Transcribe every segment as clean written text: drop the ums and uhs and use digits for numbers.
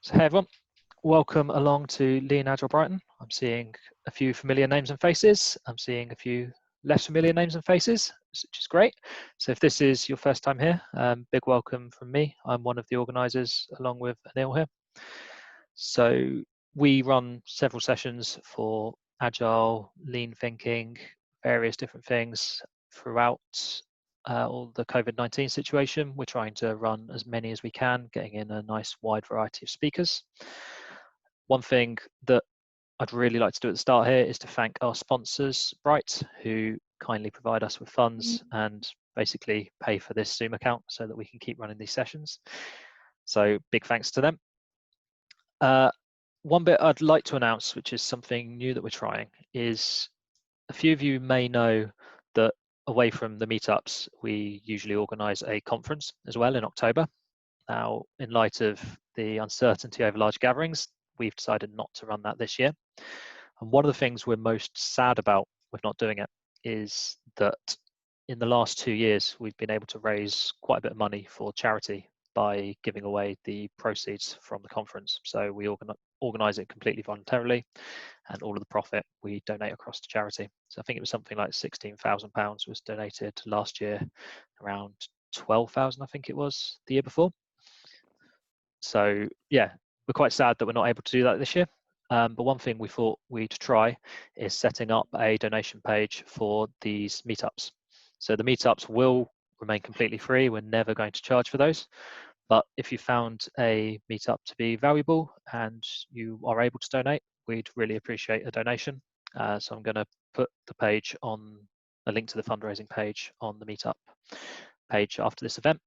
So hey everyone, welcome along to Lean Agile Brighton. I'm seeing a few familiar names and faces. I'm seeing a few less familiar names and faces, which is great. So if this is your first time here, big welcome from me. I'm one of the organisers along with Anil here. So we run several sessions for Agile, Lean thinking, various different things throughout all the COVID-19 situation. We're trying to run as many as we can, getting in a nice wide variety of speakers. One thing that I'd really like to do at the start here is to thank our sponsors, Bright, who kindly provide us with funds and basically pay for this Zoom account so that we can keep running these sessions. So big thanks to them. One bit I'd like to announce, which is something new that we're trying, is a few of you may know that away from the meetups, we usually organise a conference as well in October. Now, in light of the uncertainty over large gatherings, we've decided not to run that this year. And one of the things we're most sad about with not doing it is that in the last 2 years, we've been able to raise quite a bit of money for charity by giving away the proceeds from the conference. So we organise it completely voluntarily, and all of the profit we donate across to charity. So I think it was something like £16,000 was donated last year, around 12,000 I think it was the year before. So yeah, we're quite sad that we're not able to do that this year. But one thing we thought we'd try is setting up a donation page for these meetups. So the meetups will remain completely free. We're never going to charge for those. But if you found a meetup to be valuable and you are able to donate, we'd really appreciate a donation. So I'm going to put the page on a link to the fundraising page on the meetup page after this event.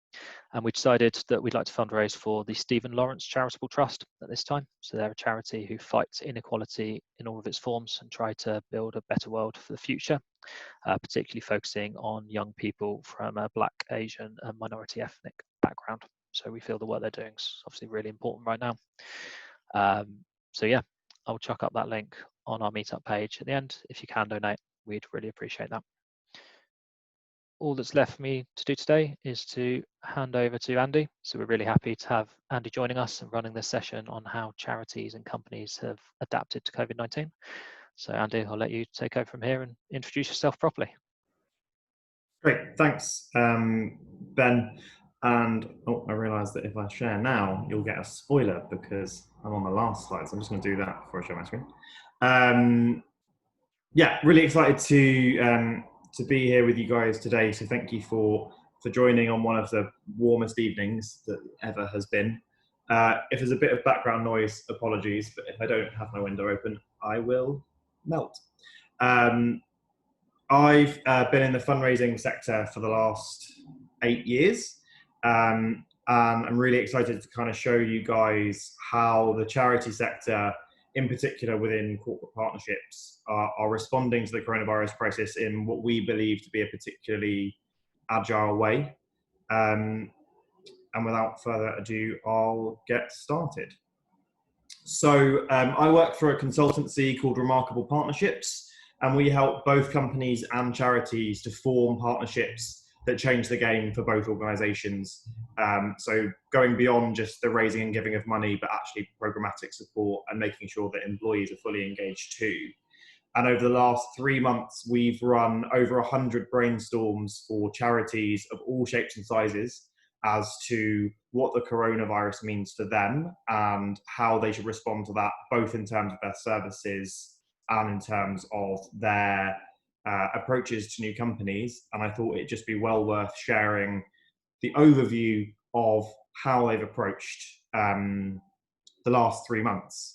And we decided that we'd like to fundraise for the Stephen Lawrence Charitable Trust at this time. So they're a charity who fights inequality in all of its forms and try to build a better world for the future, particularly focusing on young people from a Black, Asian and minority ethnic background. So we feel the work they're doing is obviously really important right now. So yeah, I'll chuck up that link on our meetup page at the end. If you can donate, we'd really appreciate that. All that's left for me to do today is to hand over to Andy. So we're really happy to have Andy joining us and running this session on how charities and companies have adapted to COVID-19. So Andy, I'll let you take over from here and introduce yourself properly. Great, thanks, Ben. And I realised that if I share now, you'll get a spoiler because I'm on the last slide. So I'm just going to do that before I share my screen. Yeah, really excited to be here with you guys today. So thank you for joining on one of the warmest evenings that ever has been. If there's a bit of background noise, apologies, but if I don't have my window open, I will melt. I've been in the fundraising sector for the last 8 years, and I'm really excited to kind of show you guys how the charity sector, in particular within corporate partnerships, are responding to the coronavirus crisis in what we believe to be a particularly agile way. And without further ado, I'll get started. So I work for a consultancy called Remarkable Partnerships, and we help both companies and charities to form partnerships that change the game for both organizations. So going beyond just the raising and giving of money, but actually programmatic support and making sure that employees are fully engaged too. And over the last 3 months, we've run over 100 brainstorms for charities of all shapes and sizes as to what the coronavirus means for them and how they should respond to that, both in terms of their services and in terms of their approaches to new companies. And I thought it'd just be well worth sharing the overview of how they've approached the last 3 months.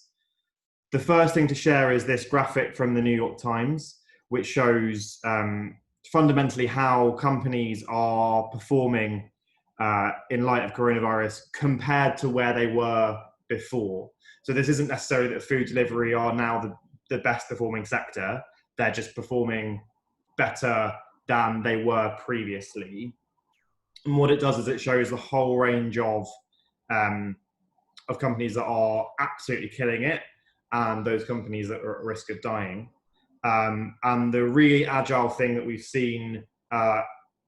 The first thing to share is this graphic from the New York Times, which shows fundamentally how companies are performing in light of coronavirus compared to where they were before. So this isn't necessarily that food delivery are now the best performing sector. They're just performing better than they were previously. And what it does is it shows the whole range of companies that are absolutely killing it and those companies that are at risk of dying. And the really agile thing that we've seen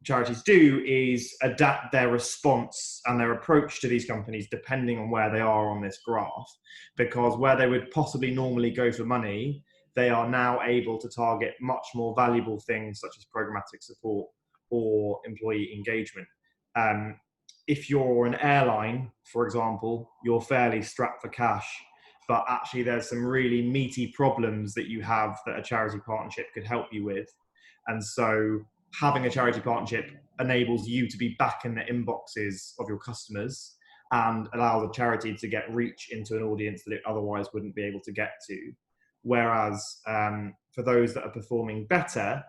charities do is adapt their response and their approach to these companies depending on where they are on this graph, because where they would possibly normally go for money, they are now able to target much more valuable things such as programmatic support or employee engagement. If you're an airline, for example, you're fairly strapped for cash, but actually there's some really meaty problems that you have that a charity partnership could help you with. And so having a charity partnership enables you to be back in the inboxes of your customers and allows a charity to get reach into an audience that it otherwise wouldn't be able to get to. Whereas for those that are performing better,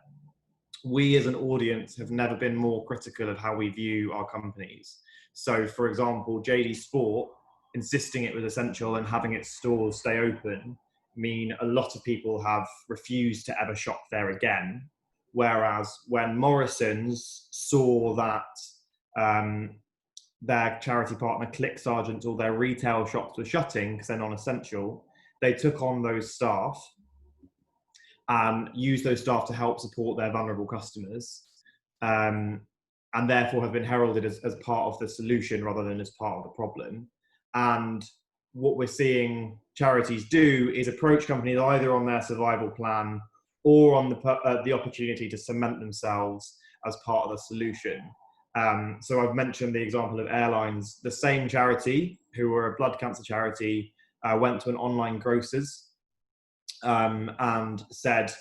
we as an audience have never been more critical of how we view our companies. So for example, JD Sport insisting it was essential and having its stores stay open mean a lot of people have refused to ever shop there again. Whereas when Morrison's saw that their charity partner ClickSergeant, all their retail shops were shutting because they're non-essential, they took on those staff and used those staff to help support their vulnerable customers, and therefore have been heralded as part of the solution rather than as part of the problem. And what we're seeing charities do is approach companies either on their survival plan or on the opportunity to cement themselves as part of the solution. So I've mentioned the example of airlines. The same charity, who were a blood cancer charity, went to an online grocers and said,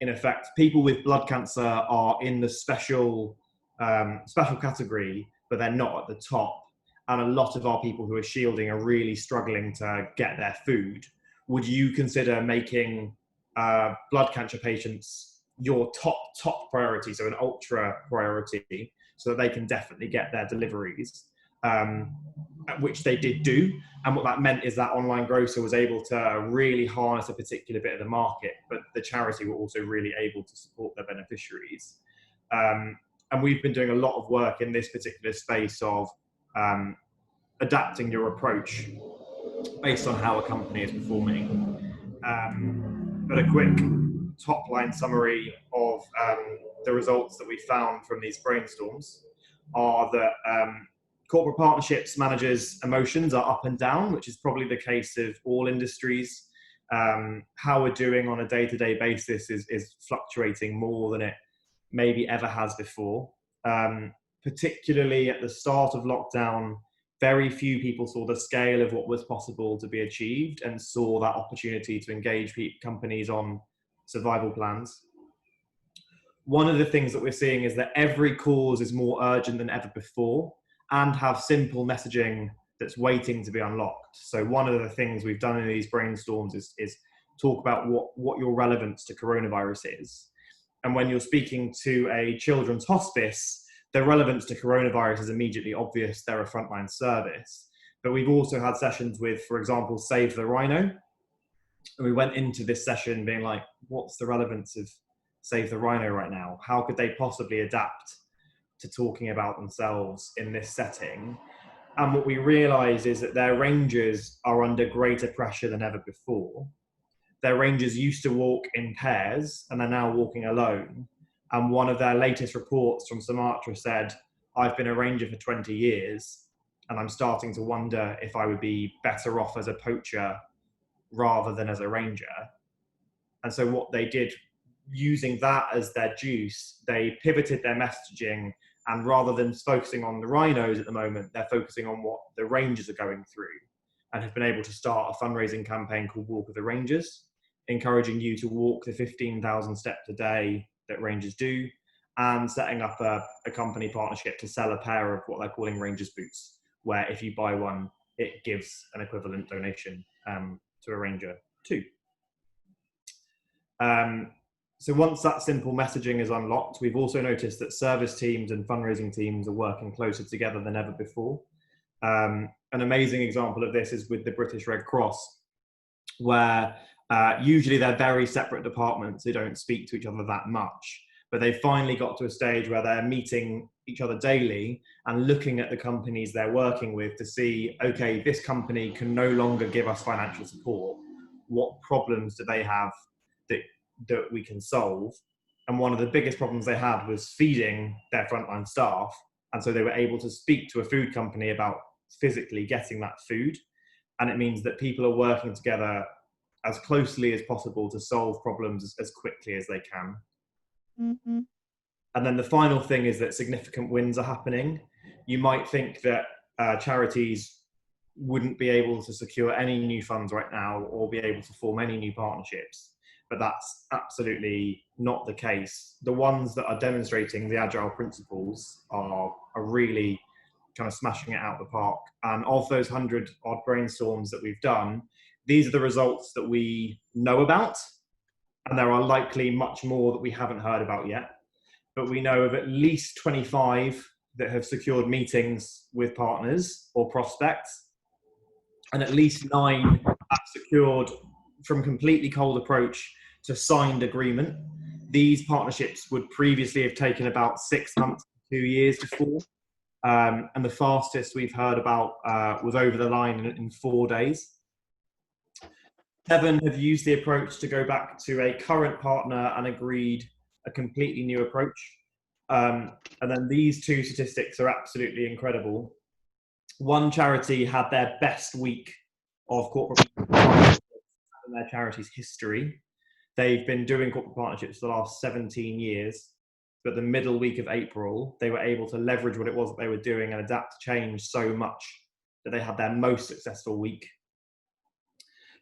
in effect, people with blood cancer are in the special category, but they're not at the top. And a lot of our people who are shielding are really struggling to get their food. Would you consider making blood cancer patients your top priority, so an ultra priority, so that they can definitely get their deliveries, which they did do. And what that meant is that online grocer was able to really harness a particular bit of the market, but the charity were also really able to support their beneficiaries. And we've been doing a lot of work in this particular space of adapting your approach based on how a company is performing. But a quick top line summary of the results that we found from these brainstorms are that corporate partnerships managers' emotions are up and down, which is probably the case of all industries. How we're doing on a day-to-day basis is fluctuating more than it maybe ever has before. Particularly at the start of lockdown, very few people saw the scale of what was possible to be achieved and saw that opportunity to engage companies on survival plans. One of the things that we're seeing is that every cause is more urgent than ever before and have simple messaging that's waiting to be unlocked. So one of the things we've done in these brainstorms is talk about what your relevance to coronavirus is. And when you're speaking to a children's hospice, the relevance to coronavirus is immediately obvious. They're a frontline service. But we've also had sessions with, for example, Save the Rhino. And we went into this session being like, what's the relevance of Save the Rhino right now? How could they possibly adapt to talking about themselves in this setting? And what we realize is that their rangers are under greater pressure than ever before. Their rangers used to walk in pairs and they're now walking alone. And one of their latest reports from Sumatra said, I've been a ranger for 20 years and I'm starting to wonder if I would be better off as a poacher rather than as a ranger. And so what they did, using that as their juice, they pivoted their messaging, and rather than focusing on the rhinos at the moment, they're focusing on what the rangers are going through, and have been able to start a fundraising campaign called Walk with the Rangers, encouraging you to walk the 15,000 steps a day that rangers do, and setting up a company partnership to sell a pair of what they're calling Rangers boots, where if you buy one, it gives an equivalent donation to a ranger too. So once that simple messaging is unlocked, we've also noticed that service teams and fundraising teams are working closer together than ever before. An amazing example of this is with the British Red Cross, where usually they're very separate departments. They don't speak to each other that much, but they finally got to a stage where they're meeting each other daily and looking at the companies they're working with to see, okay, this company can no longer give us financial support. What problems do they have that we can solve? And one of the biggest problems they had was feeding their frontline staff. And so they were able to speak to a food company about physically getting that food. And it means that people are working together as closely as possible to solve problems as quickly as they can. Mm-hmm. And then the final thing is that significant wins are happening. You might think that charities wouldn't be able to secure any new funds right now or be able to form any new partnerships, but that's absolutely not the case. The ones that are demonstrating the Agile principles are really kind of smashing it out of the park. And of those 100 odd brainstorms that we've done, these are the results that we know about, and there are likely much more that we haven't heard about yet. But we know of at least 25 that have secured meetings with partners or prospects, and at least 9 have secured from completely cold approach to signed agreement. These partnerships would previously have taken about 6 months to 2 years to form. And the fastest we've heard about was over the line in 4 days. 7 have used the approach to go back to a current partner and agreed a completely new approach. And then these 2 statistics are absolutely incredible. One charity had their best week of corporate partnerships in their charity's history. They've been doing corporate partnerships for the last 17 years. But the middle week of April, they were able to leverage what it was that they were doing and adapt to change so much that they had their most successful week.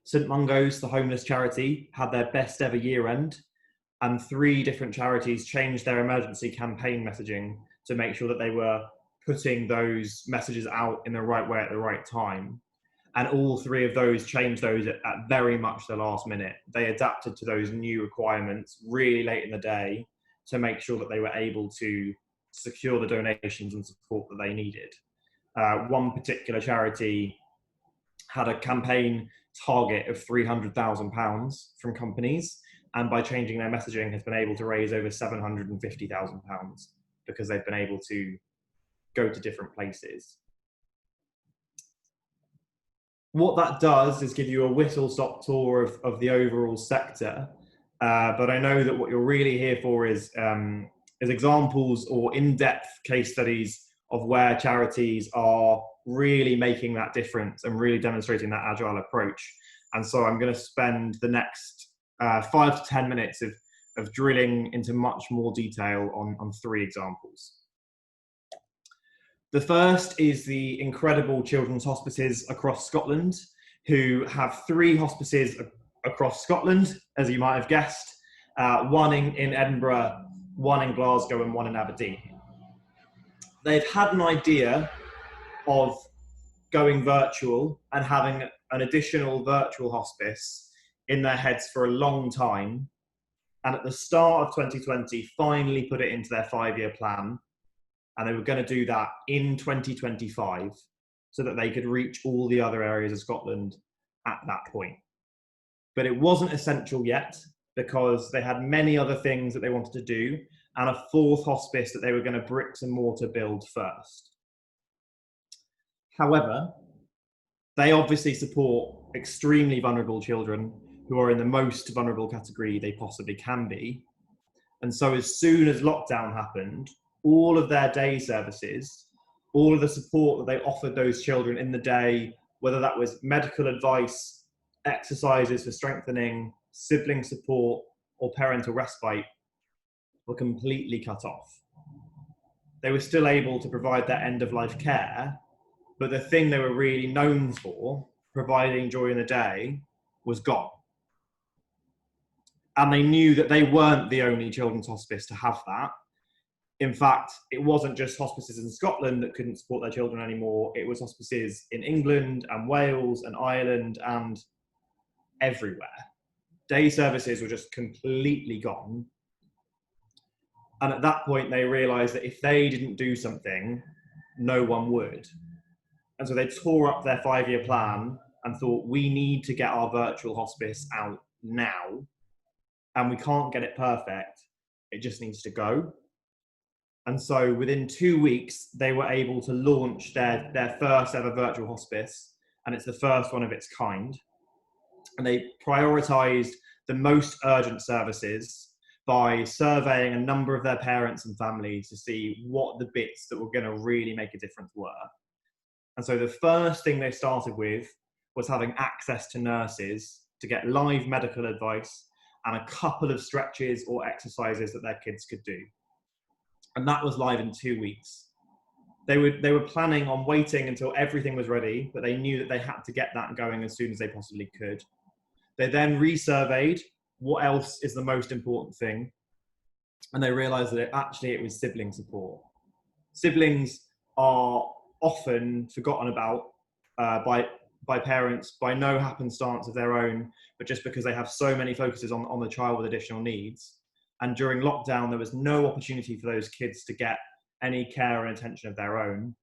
St Mungo's, the homeless charity, had their best ever year end, and 3 different charities changed their emergency campaign messaging to make sure that they were putting those messages out in the right way at the right time. And all 3 of those changed those at very much the last minute. They adapted to those new requirements really late in the day to make sure that they were able to secure the donations and support that they needed. One particular charity had a campaign target of £300,000 from companies, and by changing their messaging has been able to raise over £750,000 because they've been able to go to different places. What that does is give you a whistle-stop tour of the overall sector. But I know that what you're really here for is examples or in-depth case studies of where charities are really making that difference and really demonstrating that Agile approach. And so I'm going to spend the next 5 to 10 minutes of drilling into much more detail on 3 examples. The first is the incredible children's hospices across Scotland, who have 3 hospices across Scotland, as you might have guessed, 1 in Edinburgh, 1 in Glasgow, and 1 in Aberdeen. They've had an idea of going virtual and having an additional virtual hospice in their heads for a long time, and at the start of 2020 finally put it into their 5-year plan, and they were going to do that in 2025 so that they could reach all the other areas of Scotland at that point. But it wasn't essential yet because they had many other things that they wanted to do and a 4th hospice that they were going to bricks and mortar build first. However, they obviously support extremely vulnerable children who are in the most vulnerable category they possibly can be. And so as soon as lockdown happened, all of their day services, all of the support that they offered those children in the day, whether that was medical advice, exercises for strengthening, sibling support, or parental respite, were completely cut off. They were still able to provide their end-of-life care, but the thing they were really known for, providing during the day, was gone. And they knew that they weren't the only children's hospice to have that. In fact, it wasn't just hospices in Scotland that couldn't support their children anymore. It was hospices in England and Wales and Ireland and everywhere. Day services were just completely gone. And at that point, they realized that if they didn't do something, no one would. And so they tore up their 5-year plan and thought, we need to get our virtual hospice out now. And we can't get it perfect. It just needs to go. And so within 2 weeks, they were able to launch their first ever virtual hospice. And it's the first one of its kind. And they prioritized the most urgent services, by surveying a number of their parents and families to see what the bits that were going to really make a difference were. And so the first thing they started with was having access to nurses to get live medical advice and a couple of stretches or exercises that their kids could do. And that was live in 2 weeks. They were planning on waiting until everything was ready, but they knew that they had to get that going as soon as they possibly could. They then resurveyed what else is the most important thing, and they realized that it was sibling support. Siblings are often forgotten about by parents by no happenstance of their own, but just because they have so many focuses on the child with additional needs. And during lockdown, there was no opportunity for those kids to get any care and attention of their own.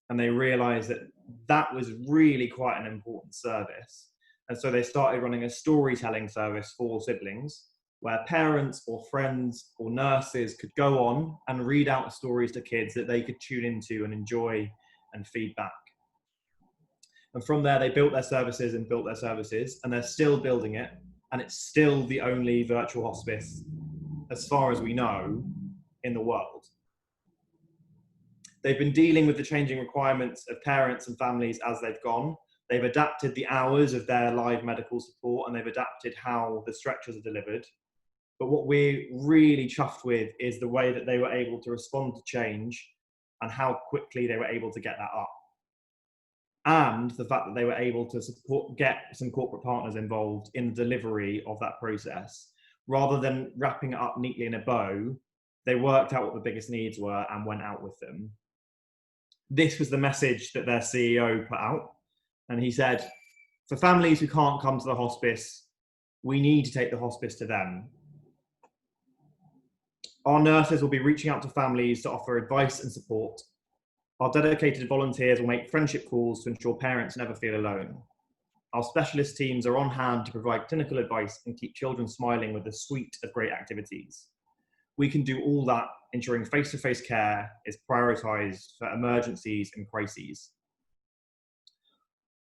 And they realized that that was really quite an important service. And so they started running a storytelling service for siblings where parents or friends or nurses could go on and read out stories to kids that they could tune into and enjoy and feed back. And from there, they built their services, and they're still building it. And it's still the only virtual hospice, as far as we know, in the world. They've been dealing with the changing requirements of parents and families as they've gone. They've adapted the hours of their live medical support, and they've adapted how the stretchers are delivered. But what we're really chuffed with is the way that they were able to respond to change and how quickly they were able to get that up. And the fact that they were able to get some corporate partners involved in the delivery of that process. Rather than wrapping it up neatly in a bow, they worked out what the biggest needs were and went out with them. This was the message that their CEO put out. And he said, for families who can't come to the hospice, we need to take the hospice to them. Our nurses will be reaching out to families to offer advice and support. Our dedicated volunteers will make friendship calls to ensure parents never feel alone. Our specialist teams are on hand to provide clinical advice and keep children smiling with a suite of great activities. We can do all that, ensuring face-to-face care is prioritised for emergencies and crises.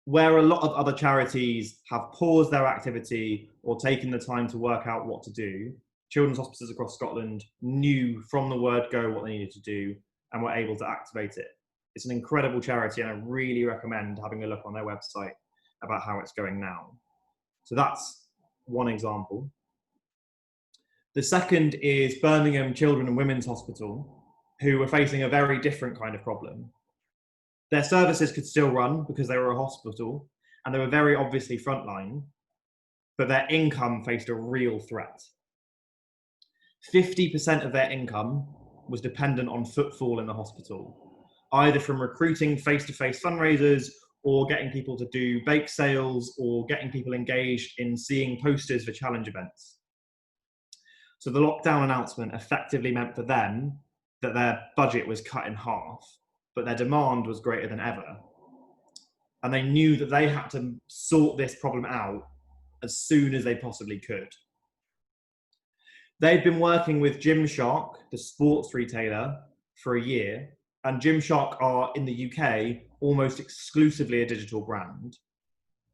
Where a lot of other charities have paused their activity or taken the time to work out what to do, children's hospices across Scotland knew from the word go what they needed to do and were able to activate it. It's an incredible charity, and I really recommend having a look on their website about how it's going now. So that's one example. The second is Birmingham Children and Women's Hospital, who were facing a very different kind of problem. Their services could still run because they were a hospital, and they were very obviously frontline, but their income faced a real threat. 50% of their income was dependent on footfall in the hospital, either from recruiting face-to-face fundraisers or getting people to do bake sales or getting people engaged in seeing posters for challenge events. So the lockdown announcement effectively meant for them that their budget was cut in half, but their demand was greater than ever. And they knew that they had to sort this problem out as soon as they possibly could. They'd been working with Gymshark, the sports retailer, for a year, and Gymshark are, in the UK, almost exclusively a digital brand.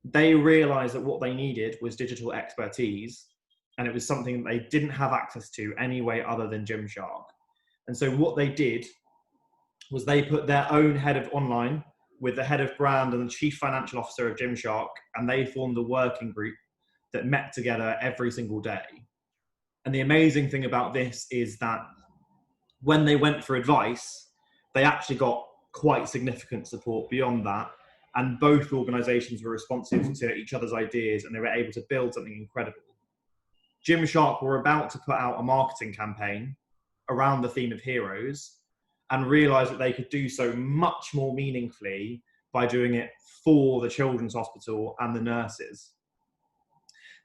They realised that what they needed was digital expertise, and it was something that they didn't have access to any way other than Gymshark. And so what they did was they put their own head of online with the head of brand and the chief financial officer of Gymshark, and they formed a working group that met together every single day. And the amazing thing about this is that when they went for advice, they actually got quite significant support beyond that. And both organisations were responsive to each other's ideas, and they were able to build something incredible. Gymshark were about to put out a marketing campaign around the theme of heroes and realised that they could do so much more meaningfully by doing it for the children's hospital and the nurses.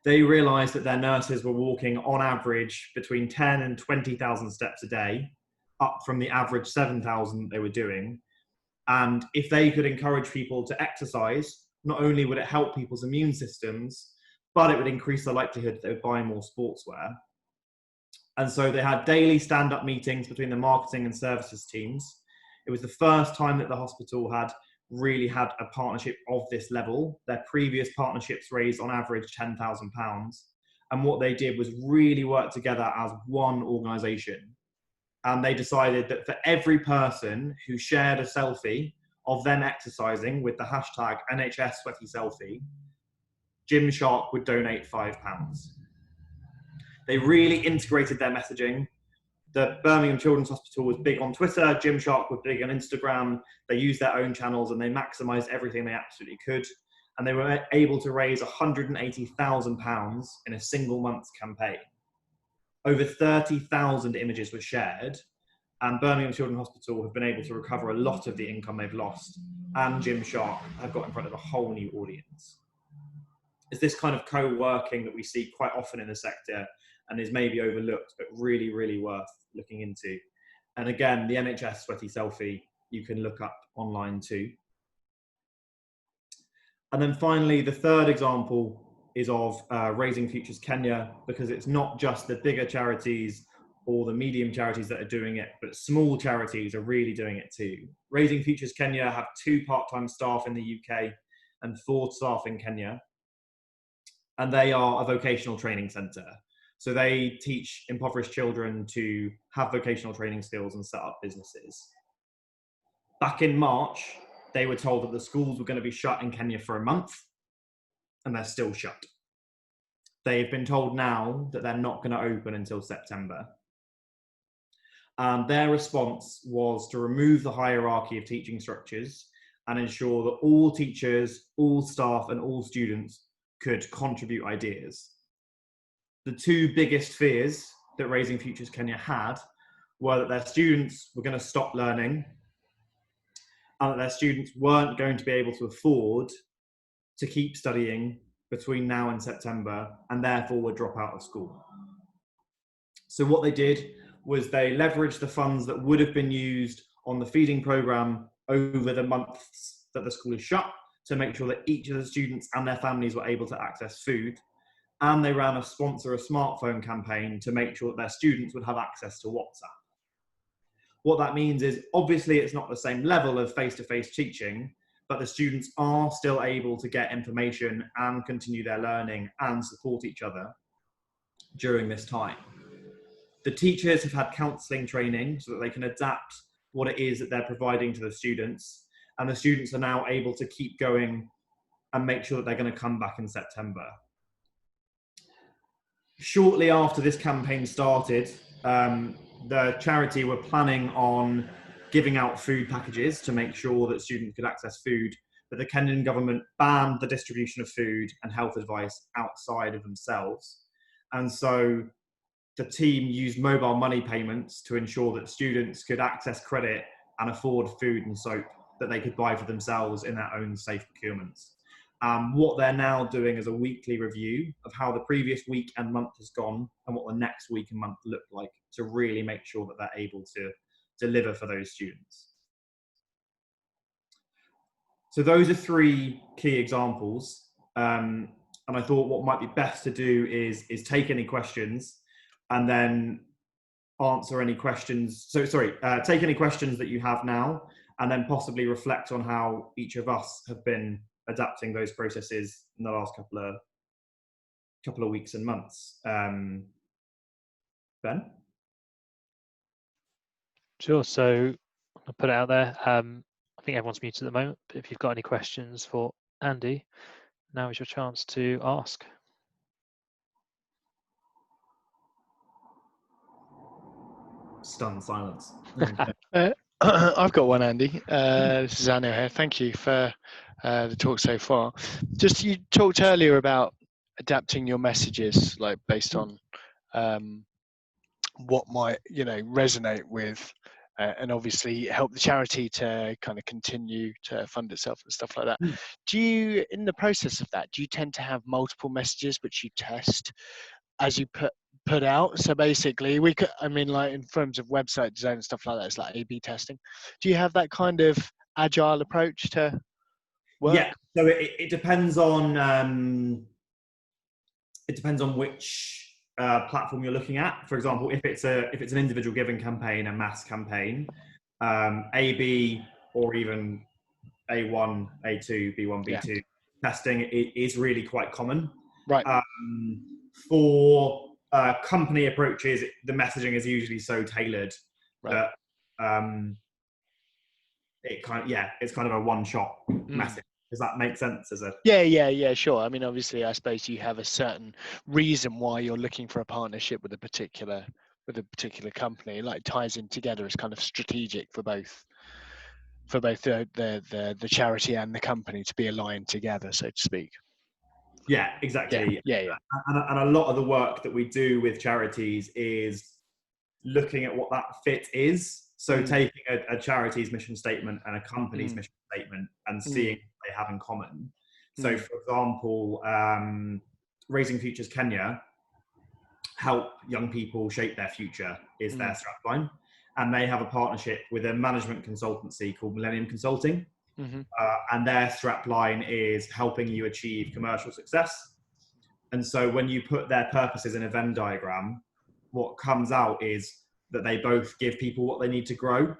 They realised that their nurses were walking on average between 10 and 20,000 steps a day, up from the average 7,000 they were doing. And if they could encourage people to exercise, not only would it help people's immune systems, but it would increase the likelihood that they would buy more sportswear. And so they had daily stand-up meetings between the marketing and services teams. It was the first time that the hospital had really had a partnership of this level. Their previous partnerships raised on average £10,000. And what they did was really work together as one organization. And they decided that for every person who shared a selfie of them exercising with the hashtag NHS Sweaty Selfie, Gymshark would donate £5. They really integrated their messaging. The Birmingham Children's Hospital was big on Twitter, Gymshark was big on Instagram. They used their own channels and they maximised everything they absolutely could. And they were able to raise £180,000 in a single month's campaign. Over 30,000 images were shared, and Birmingham Children's Hospital have been able to recover a lot of the income they've lost, and Gymshark have got in front of a whole new audience. It's this kind of co-working that we see quite often in the sector and is maybe overlooked, but really, really worth looking into. And again, the NHS Sweaty Selfie, you can look up online too. And then finally, the third example is of Raising Futures Kenya, because it's not just the bigger charities or the medium charities that are doing it, but small charities are really doing it too. Raising Futures Kenya have 2 part-time staff in the UK and 4 staff in Kenya. And they are a vocational training centre. So they teach impoverished children to have vocational training skills and set up businesses. Back in March, they were told that the schools were going to be shut in Kenya for a month, and they're still shut. They've been told now that they're not going to open until September. And their response was to remove the hierarchy of teaching structures and ensure that all teachers, all staff, and all students could contribute ideas. The 2 biggest fears that Raising Futures Kenya had were that their students were going to stop learning and that their students weren't going to be able to afford to keep studying between now and September, and therefore would drop out of school. So what they did was they leveraged the funds that would have been used on the feeding programme over the months that the school is shut to make sure that each of the students and their families were able to access food. And they ran a sponsor a smartphone campaign to make sure that their students would have access to WhatsApp. What that means is, obviously it's not the same level of face-to-face teaching, but the students are still able to get information and continue their learning and support each other during this time. The teachers have had counselling training so that they can adapt what it is that they're providing to the students, and the students are now able to keep going and make sure that they're going to come back in September. Shortly after this campaign started, the charity were planning on giving out food packages to make sure that students could access food, but the Kenyan government banned the distribution of food and health advice outside of themselves. And so the team used mobile money payments to ensure that students could access credit and afford food and soap that they could buy for themselves in their own safe procurements. What they're now doing is a weekly review of how the previous week and month has gone and what the next week and month look like to really make sure that they're able to deliver for those students. So those are 3 key examples. And I thought what might be best to do is take any questions and then answer any questions. Take any questions that you have now and then possibly reflect on how each of us have been adapting those processes in the last couple of weeks and months. Ben? Sure. So I'll put it out there. I think everyone's muted at the moment, but if you've got any questions for Andy, now is your chance to ask. Stunned silence. I've got one, Andy. This is Anil here. Thank you for the talk so far. Just, you talked earlier about adapting your messages, like based on what might, resonate with, and obviously help the charity to kind of continue to fund itself and stuff like that. Do you, in the process of that, do you tend to have multiple messages which you test as you put out? So basically, like in terms of website design and stuff like that, it's like A/B testing. Do you have that kind of agile approach to work? Yeah. So it depends on which platform you're looking at. For example, if it's an individual giving campaign, a mass campaign, A/B or even A1, A2, B1, B2 testing is really quite common. Right. for company approaches, the messaging is usually so tailored that it's kind of a one-shot message. Does that make sense? Yeah, sure. I mean, obviously, I suppose you have a certain reason why you're looking for a partnership with a particular company. It like ties in together. It's kind of strategic for both the charity and the company to be aligned together, so to speak. Yeah, exactly. Yeah. And a lot of the work that we do with charities is looking at what that fit is. So taking a charity's mission statement and a company's mission statement and seeing what they have in common. So, for example, Raising Futures Kenya, help young people shape their future is their strapline. And they have a partnership with a management consultancy called Millennium Consulting. And their strapline is helping you achieve commercial success. And so when you put their purposes in a Venn diagram, what comes out is that they both give people what they need to grow.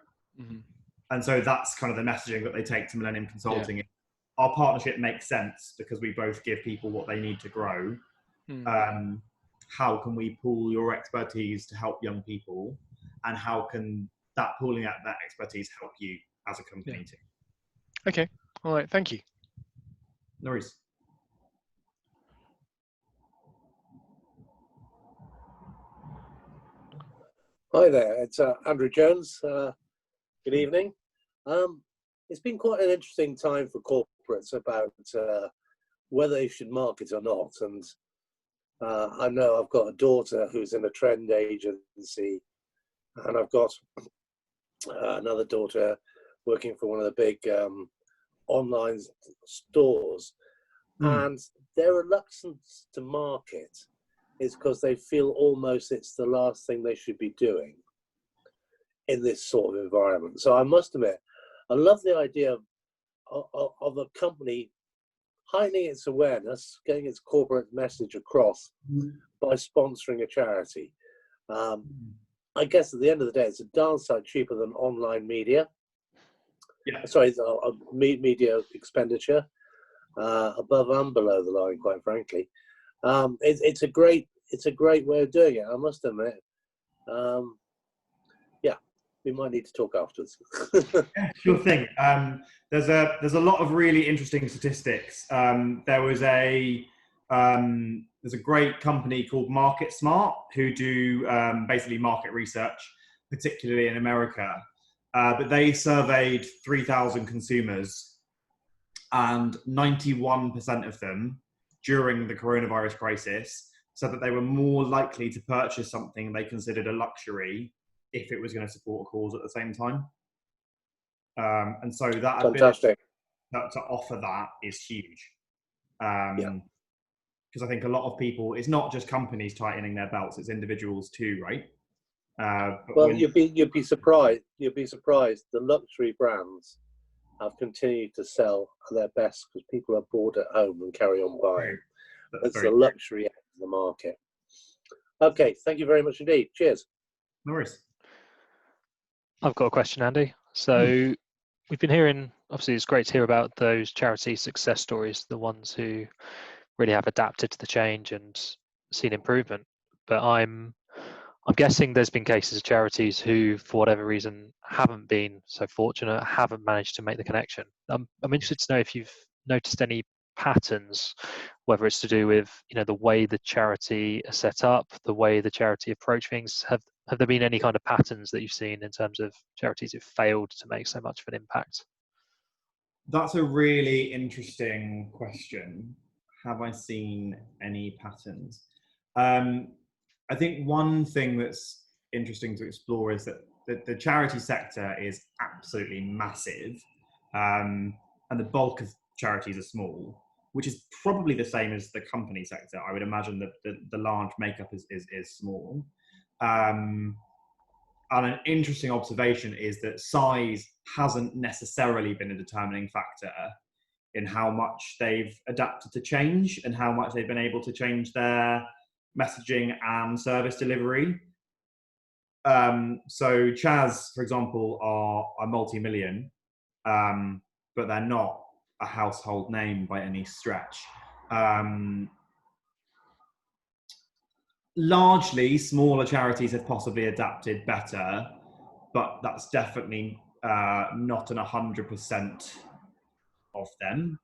And so that's kind of the messaging that they take to Millennium Consulting. Our partnership makes sense because we both give people what they need to grow. How can we pool your expertise to help young people? And how can that pooling out that expertise help you as a company too? Okay. All right. Thank you. No worries. Hi there, it's Andrew Jones. Good evening. It's been quite an interesting time for corporates about whether they should market or not. And I know I've got a daughter who's in a trend agency, and I've got another daughter working for one of the big online stores. And their reluctance to market is because they feel almost it's the last thing they should be doing in this sort of environment. So I must admit, I love the idea of a company heightening its awareness, getting its corporate message across by sponsoring a charity. I guess at the end of the day, it's a darn sight cheaper than online media. Sorry, media expenditure, above and below the line, quite frankly. It's a great way of doing it, I must admit. We might need to talk afterwards. Yeah, sure thing. There's a lot of really interesting statistics. There's a great company called Market Smart who do basically market research, particularly in America. But they surveyed 3,000 consumers, and 91% of them during the coronavirus crisis said that they were more likely to purchase something they considered a luxury if it was going to support a cause at the same time. And so that ability to offer that is huge. Because I think a lot of people, it's not just companies tightening their belts, it's individuals too, right? Well, you'd be surprised. You'd be surprised. The luxury brands have continued to sell at their best because people are bored at home and carry on buying. It's the luxury end of the market. Okay, thank you very much indeed. Cheers. No worries. I've got a question, Andy. So we've been hearing, obviously it's great to hear about those charity success stories, the ones who really have adapted to the change and seen improvement. But I'm guessing there's been cases of charities who, for whatever reason, haven't been so fortunate, haven't managed to make the connection. I'm interested to know if you've noticed any patterns, whether it's to do with the way the charity is set up, the way the charity approach things. Have there been any kind of patterns that you've seen in terms of charities who've failed to make so much of an impact? That's a really interesting question. Have I seen any patterns? I think one thing that's interesting to explore is that the charity sector is absolutely massive, and the bulk of charities are small, which is probably the same as the company sector. I would imagine that the large makeup is small. And an interesting observation is that size hasn't necessarily been a determining factor in how much they've adapted to change and how much they've been able to change their messaging and service delivery. So Chaz, for example, are multi-million, but they're not a household name by any stretch. largely, smaller charities have possibly adapted better, but that's definitely not an 100% of them.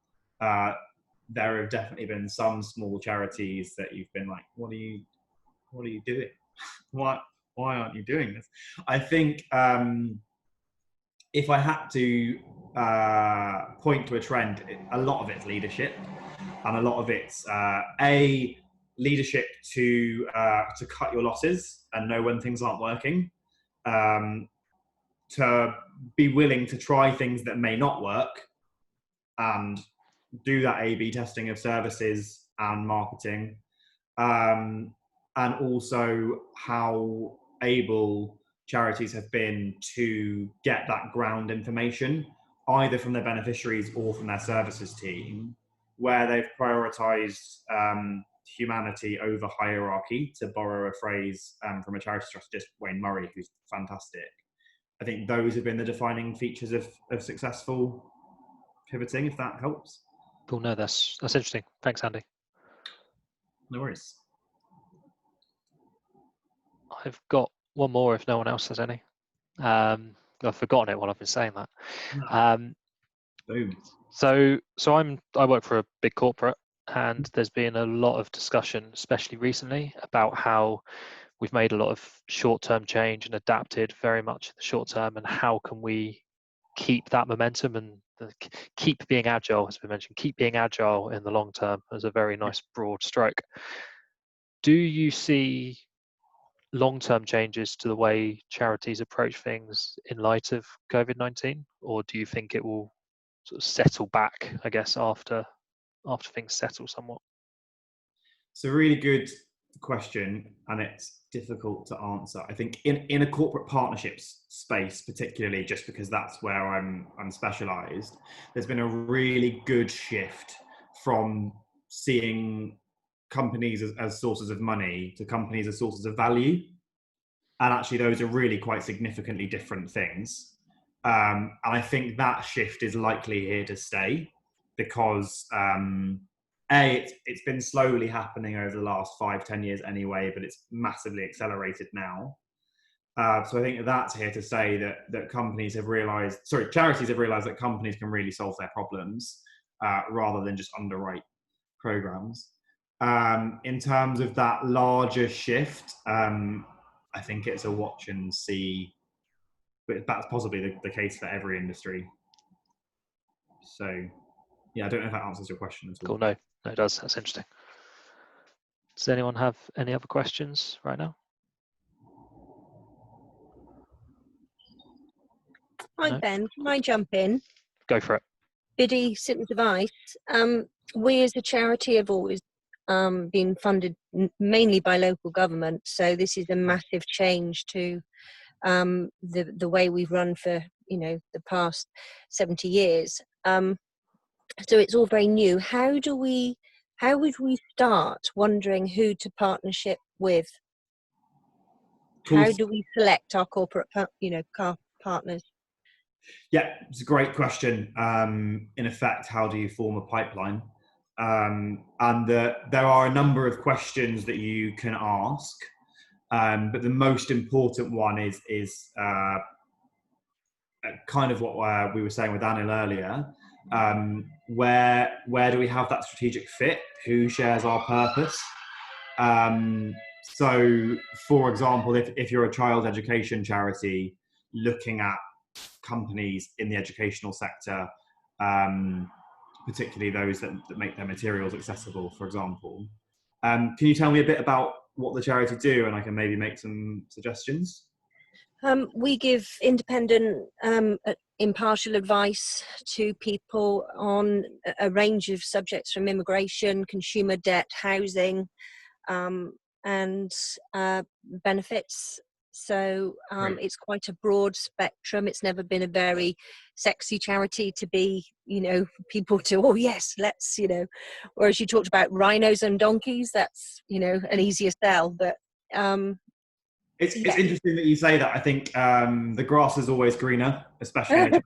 There have definitely been some small charities that you've been like, what are you doing? Why aren't you doing this? I think if I had to point to a trend, a lot of it's leadership, and a lot of it's leadership to cut your losses and know when things aren't working, to be willing to try things that may not work and do that A/B testing of services and marketing, and also how able charities have been to get that ground information either from their beneficiaries or from their services team, where they've prioritized humanity over hierarchy, to borrow a phrase from a charity strategist, Wayne Murray, who's fantastic. I think those have been the defining features of successful pivoting, if that helps. Cool. No, that's interesting. Thanks, Andy. No worries. I've got one more if no one else has any. I've forgotten it while I've been saying that. Boom. So I work for a big corporate, and there's been a lot of discussion, especially recently, about how we've made a lot of short-term change and adapted very much in the short term, and how can we keep that momentum and keep being agile, as we mentioned, keep being agile in the long term as a very nice broad stroke. Do you see long-term changes to the way charities approach things in light of COVID-19, or do you think it will sort of settle back, I guess, after things settle somewhat? It's a really good question, and it's difficult to answer. I think in a corporate partnerships space, particularly, just because that's where I'm specialized, there's been a really good shift from seeing companies as sources of money to companies as sources of value. And actually, those are really quite significantly different things. And I think that shift is likely here to stay, because it's been slowly happening over the last 5-10 years anyway, but it's massively accelerated now. So I think that's here to say that charities have realized that companies can really solve their problems rather than just underwrite programs. In terms of that larger shift, I think it's a watch and see, but that's possibly the case for every industry. So yeah, I don't know if that answers your question at all. Cool. No, it does. That's interesting. Does anyone have any other questions right now? Hi, No? Ben. Can I jump in? Go for it. Biddy, simple advice. We as a charity have always been funded mainly by local government, so this is a massive change to the way we've run for the past 70 years. So it's all very new. How would we start wondering who to partnership with? Cool. How do we select our corporate partners? Yeah, it's a great question. In effect, how do you form a pipeline? And there are a number of questions that you can ask, but the most important one is kind of what we were saying with Anil earlier. Where do we have that strategic fit? Who shares our purpose? So, for example, if you're a child education charity looking at companies in the educational sector, particularly those that make their materials accessible, for example, can you tell me a bit about what the charity do, and I can maybe make some suggestions? We give independent, impartial advice to people on a range of subjects, from immigration, consumer debt, housing, and benefits. So it's quite a broad spectrum. It's never been a very sexy charity to be, people to, oh yes, let's, whereas you talked about rhinos and donkeys, that's, an easier sell. But it's interesting that you say that. I think the grass is always greener, especially in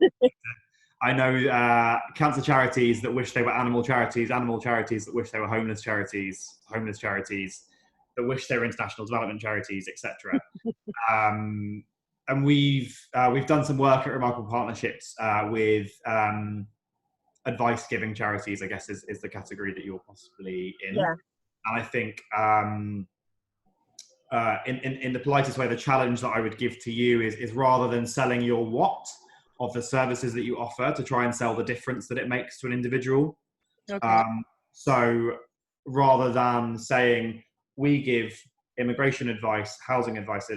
I know cancer charities that wish they were animal charities that wish they were homeless charities. that wish they were international development charities, etc. And we've done some work at Remarkable Partnerships with advice-giving charities, I guess is the category that you're possibly in. Yeah. And I think in the politest way, the challenge that I would give to you is rather than selling your what of the services that you offer, to try and sell the difference that it makes to an individual. Okay. So rather than saying, we give immigration advice, housing advice,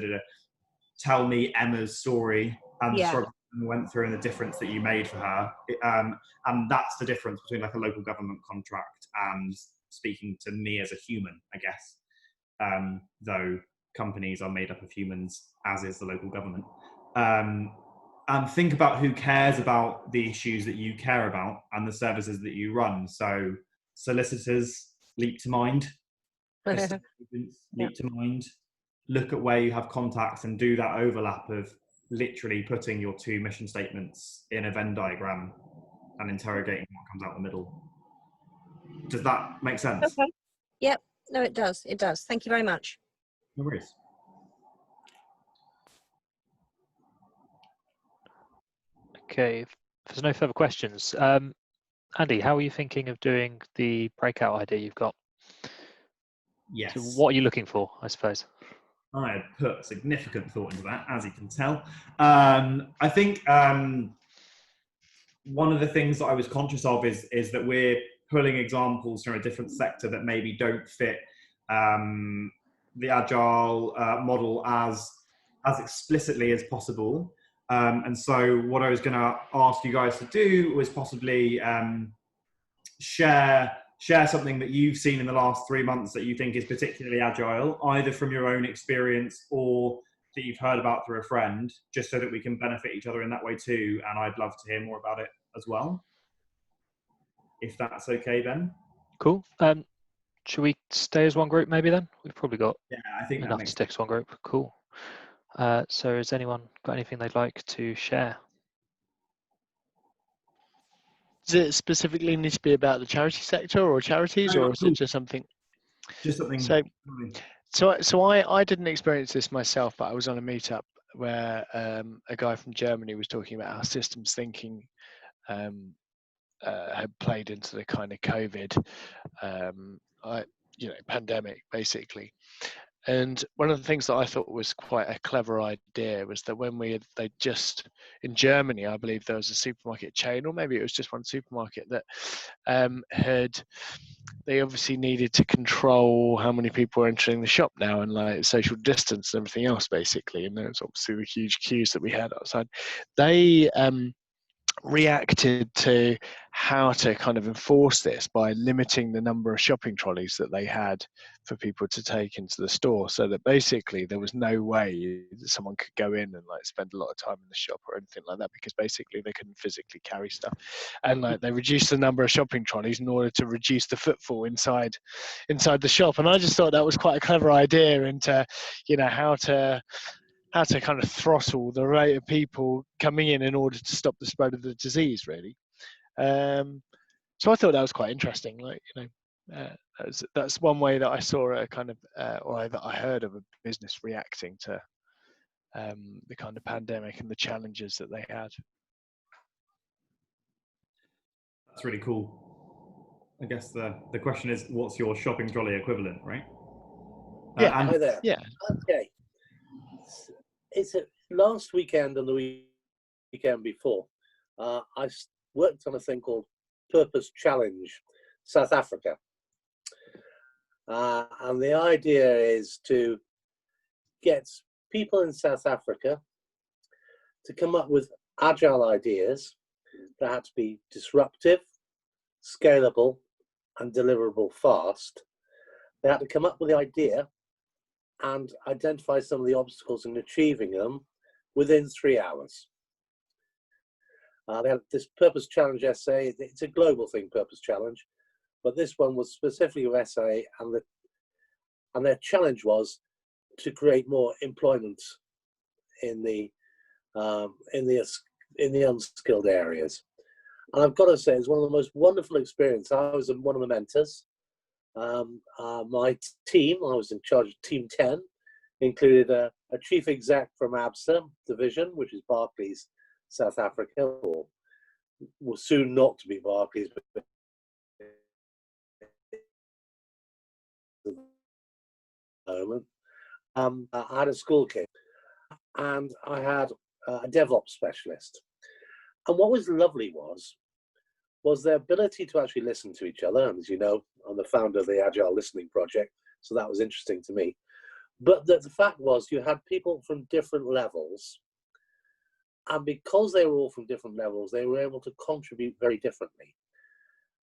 tell me Emma's story and the struggle we went through and the difference that you made for her. And that's the difference between like a local government contract and speaking to me as a human, I guess. Though companies are made up of humans, as is the local government. And think about who cares about the issues that you care about and the services that you run. So solicitors leap to mind, estate agents leap to mind. Look at where you have contacts and do that overlap of literally putting your two mission statements in a Venn diagram and interrogating what comes out the middle. Does that make sense? Okay. Yep. No, it does. It does. Thank you very much. No worries. Okay, if there's no further questions, Andy, how are you thinking of doing the breakout idea you've got? Yes. So what are you looking for, I suppose? I had put significant thought into that, as you can tell. I think one of the things that I was conscious of is that we're pulling examples from a different sector that maybe don't fit the Agile model as explicitly as possible. And so what I was going to ask you guys to do was possibly share something that you've seen in the last 3 months that you think is particularly agile, either from your own experience or that you've heard about through a friend, just so that we can benefit each other in that way too. And I'd love to hear more about it as well, if that's okay, Ben. Cool. Should we stay as one group maybe then? We've probably got I think enough to stick as one group. Cool. So has anyone got anything they'd like to share? Does it specifically need to be about the charity sector or charities, or is it just something? Just something. So I didn't experience this myself, but I was on a meetup where a guy from Germany was talking about how systems thinking had played into the kind of COVID, pandemic basically. And one of the things that I thought was quite a clever idea was that when they just, in Germany, I believe there was a supermarket chain, or maybe it was just one supermarket that they obviously needed to control how many people were entering the shop now and like social distance and everything else basically. And there's obviously the huge queues that we had outside. They reacted to how to kind of enforce this by limiting the number of shopping trolleys that they had for people to take into the store, so that basically there was no way that someone could go in and like spend a lot of time in the shop or anything like that, because basically they couldn't physically carry stuff. And like they reduced the number of shopping trolleys in order to reduce the footfall inside the shop. And I just thought that was quite a clever idea into, how to kind of throttle the rate of people coming in order to stop the spread of the disease, really. So I thought that was quite interesting. Like, that's one way that I saw a kind of, or that I heard of a business reacting to the kind of pandemic and the challenges that they had. That's really cool. I guess the question is, what's your shopping trolley equivalent, right? Yeah, hi there. Yeah. Okay. It's last weekend and the weekend before, I worked on a thing called Purpose Challenge South Africa. And the idea is to get people in South Africa to come up with agile ideas that had to be disruptive, scalable, and deliverable fast. They had to come up with the idea and identify some of the obstacles in achieving them within 3 hours. They had this Purpose Challenge essay. It's a global thing, Purpose Challenge, but this one was specifically an essay, and their challenge was to create more employment in the unskilled areas. And I've got to say, it's one of the most wonderful experiences. I was one of the mentors. My team, I was in charge of Team 10, included a chief exec from ABSA division, which is Barclays South Africa, or will soon not to be Barclays, but moment. I had a school kid, and I had a DevOps specialist. And what was lovely was their ability to actually listen to each other. And as you know, I'm the founder of the Agile Listening Project, so that was interesting to me. But the fact was, you had people from different levels, and because they were all from different levels, they were able to contribute very differently.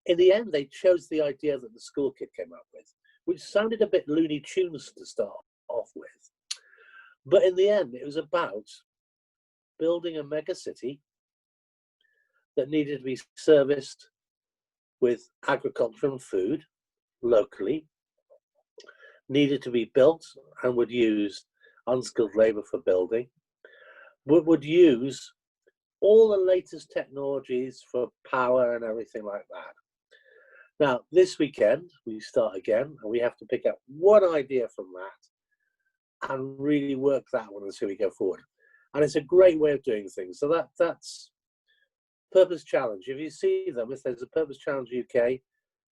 In the end, they chose the idea that the school kid came up with, which sounded a bit Looney Tunes to start off with. But in the end, it was about building a mega city that needed to be serviced with agriculture and food locally, needed to be built and would use unskilled labor for building, would use all the latest technologies for power and everything like that. Now, this weekend, we start again, and we have to pick up one idea from that and really work that one and see we go forward. And it's a great way of doing things. So that's Purpose Challenge. If you see them, if there's a Purpose Challenge UK,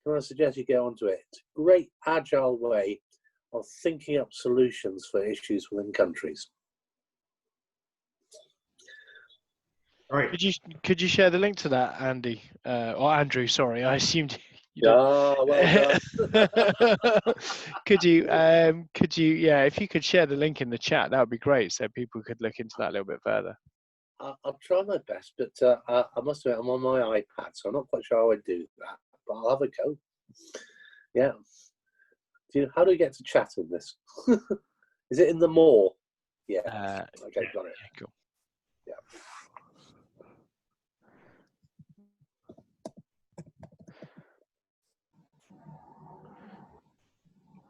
can I suggest you go onto it? It's a great agile way of thinking up solutions for issues within countries. All right. Could you share the link to that, Andy or Andrew? Sorry, I assumed you did. Well done. Could you yeah, if you could share the link in the chat, that would be great, so people could look into that a little bit further. I'll try my best, but I must admit I'm on my iPad, so I'm not quite sure how I do that, but I'll have a go. Yeah. How do we get to chat in this? Is it in the more? Yeah. Okay, got it. Yeah, cool. Yeah.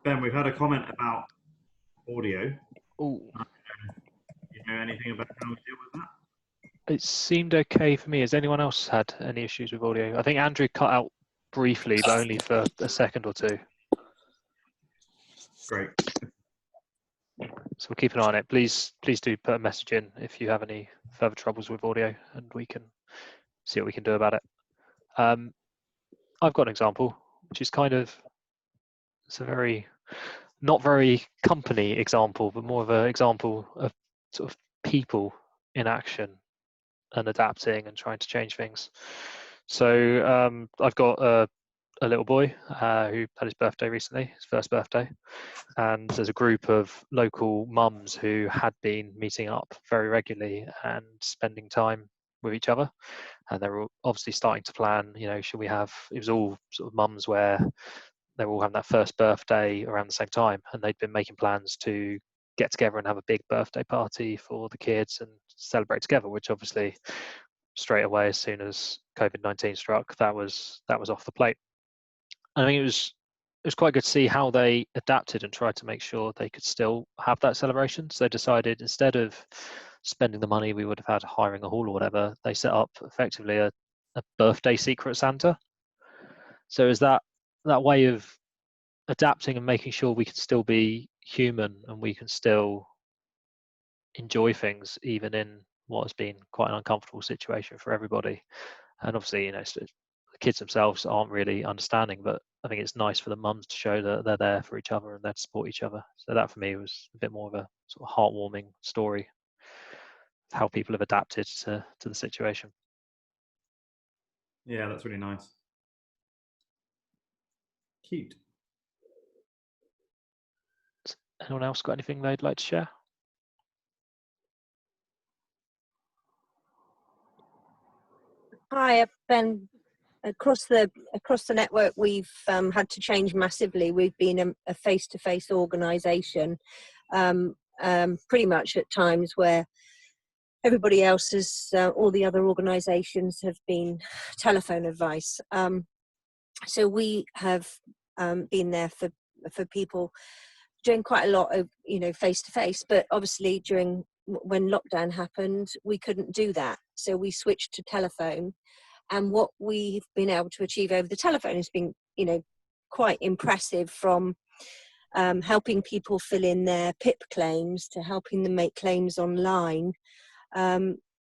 Ben, we've had a comment about audio. Oh, You know anything about how we deal with that? It seemed okay for me. Has anyone else had any issues with audio? I think Andrew cut out briefly, but only for a second or two. Great. So we'll keep an eye on it. Please do put a message in if you have any further troubles with audio, and we can see what we can do about it. I've got an example, which is it's a not very company example, but more of an example of sort of people in action and adapting and trying to change things. So I've got a little boy who had his birthday recently, his first birthday, and there's a group of local mums who had been meeting up very regularly and spending time with each other, and they were obviously starting to plan, should we have, it was all sort of mums where they were all having that first birthday around the same time, and they'd been making plans to get together and have a big birthday party for the kids and celebrate together, which obviously straight away, as soon as COVID-19 struck, that was off the plate. I think it was quite good to see how they adapted and tried to make sure they could still have that celebration. So they decided, instead of spending the money we would have had hiring a hall or whatever, they set up effectively a birthday Secret Santa. So is that way of adapting and making sure we can still be human and we can still enjoy things even in what has been quite an uncomfortable situation for everybody. And obviously, the kids themselves aren't really understanding, but I think it's nice for the mums to show that they're there for each other and they're to support each other. So that for me was a bit more of a sort of heartwarming story of how people have adapted to the situation. Yeah, that's really nice. Cute. Anyone else got anything they'd like to share? Hi, Ben. Across the network, we've had to change massively. We've been a face-to-face organisation, pretty much at times where everybody else is, all the other organisations have been telephone advice. So we have been there for people doing quite a lot of face-to-face, but obviously when lockdown happened, we couldn't do that. So we switched to telephone. And what we've been able to achieve over the telephone has been, quite impressive, from helping people fill in their PIP claims to helping them make claims online,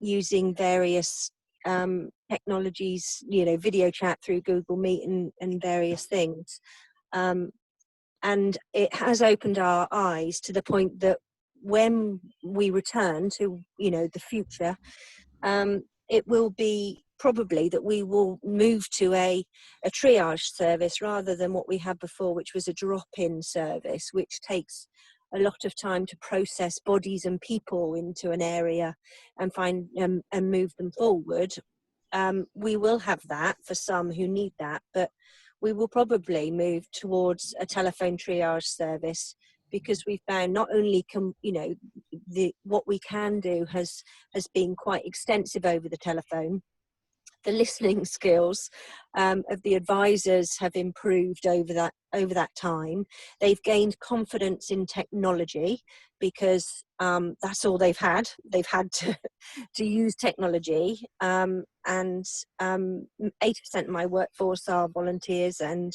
using various technologies, video chat through Google Meet and various things. And it has opened our eyes to the point that when we return to, the future, it will be probably that we will move to a triage service rather than what we had before, which was a drop-in service, which takes a lot of time to process bodies and people into an area and find and move them forward. We will have that for some who need that, but we will probably move towards a telephone triage service, because we found not only what we can do has been quite extensive over the telephone. The listening skills of the advisors have improved over that time. They've gained confidence in technology, because that's all they've had. They've had to use technology, and 80% of my workforce are volunteers, and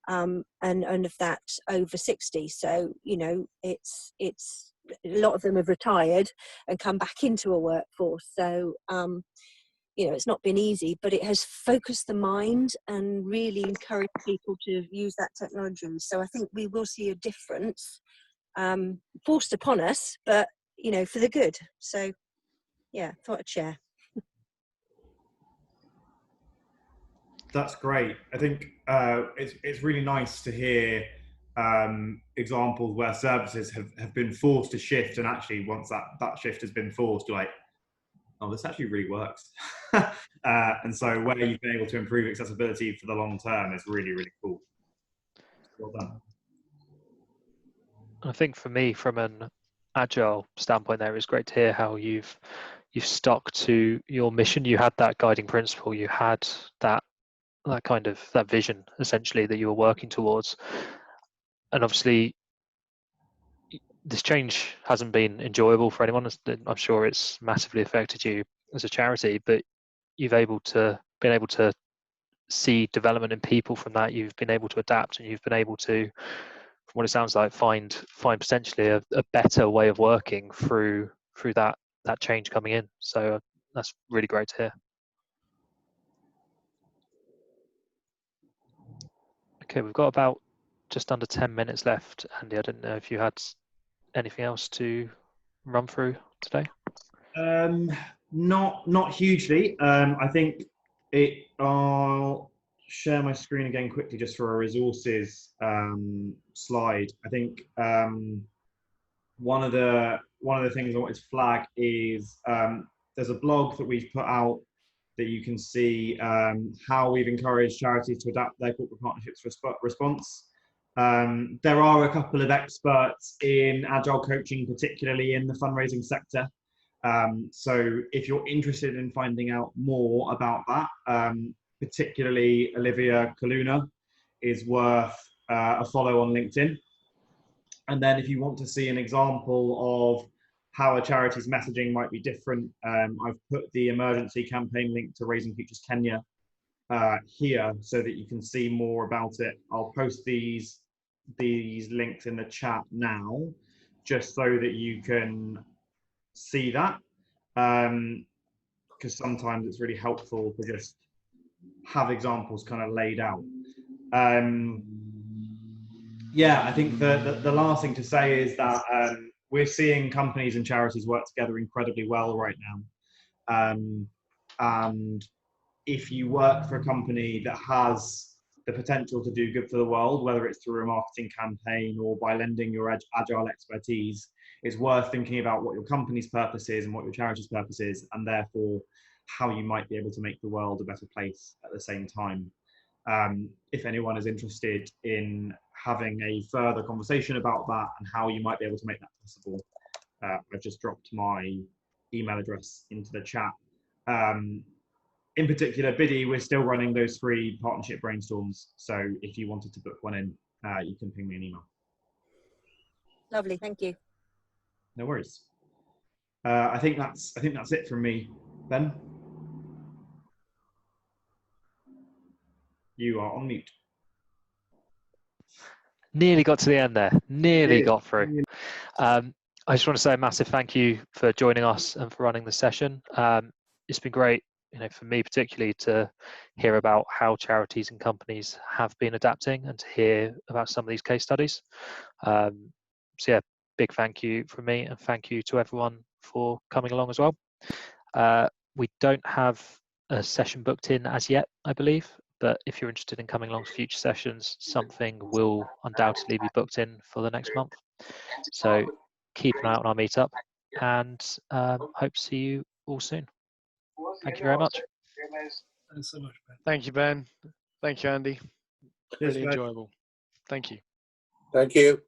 of that over 60. So it's a lot of them have retired and come back into a workforce. So it's not been easy, but it has focused the mind and really encouraged people to use that technology. So I think we will see a difference, forced upon us, but for the good. So yeah, thought I'd share. That's great. I think it's really nice to hear examples where services have been forced to shift, and actually once that shift has been forced, you're like, oh, this actually really works. And so where you've been able to improve accessibility for the long term is really, really cool. Well done. I think for me, from an agile standpoint, there, it's great to hear how you've stuck to your mission. You had that guiding principle. You had that kind of that vision, essentially, that you were working towards. And obviously, this change hasn't been enjoyable for anyone. I'm sure it's massively affected you as a charity, but you've been able to see development in people from that. You've been able to adapt, and you've been able to, from what it sounds like, find potentially a better way of working through that change coming in. So that's really great to hear. Okay, we've got about just under 10 minutes left. Andy, I didn't know if you had anything else to run through today. Not hugely. I think I'll share my screen again quickly just for a resources slide. I think one of the things I wanted to flag is there's a blog that we've put out that you can see how we've encouraged charities to adapt their corporate partnerships response. There are a couple of experts in agile coaching, particularly in the fundraising sector. So if you're interested in finding out more about that, particularly Olivia Kaluna is worth a follow on LinkedIn. And then if you want to see an example of how a charity's messaging might be different, I've put the emergency campaign link to Raising Futures Kenya here so that you can see more about it. I'll post these links in the chat now, just so that you can see that, because sometimes it's really helpful to just have examples kind of laid out. Yeah, I think the last thing to say is that we're seeing companies and charities work together incredibly well right now. And if you work for a company that has the potential to do good for the world, whether it's through a marketing campaign or by lending your agile expertise, it's worth thinking about what your company's purpose is and what your charity's purpose is, and therefore how you might be able to make the world a better place at the same time. If anyone is interested in having a further conversation about that and how you might be able to make that possible, I've just dropped my email address into the chat. In particular, Biddy, we're still running those free partnership brainstorms. So if you wanted to book one in, you can ping me an email. Lovely, thank you. No worries. I think that's it from me. Ben, you are on mute. Nearly got to the end there. Nearly Cheers. got through. I just want to say a massive thank you for joining us and for running the session. It's been great, for me particularly, to hear about how charities and companies have been adapting and to hear about some of these case studies. So yeah, big thank you from me, and thank you to everyone for coming along as well. We don't have a session booked in as yet, I believe, but if you're interested in coming along to future sessions, something will undoubtedly be booked in for the next month. So keep an eye out on our meetup, and hope to see you all soon. Thank you very much. Thanks so much, Ben. Thank you, Ben. Thank you, Andy. Cheers, Really guys. enjoyable. Thank you. Thank you.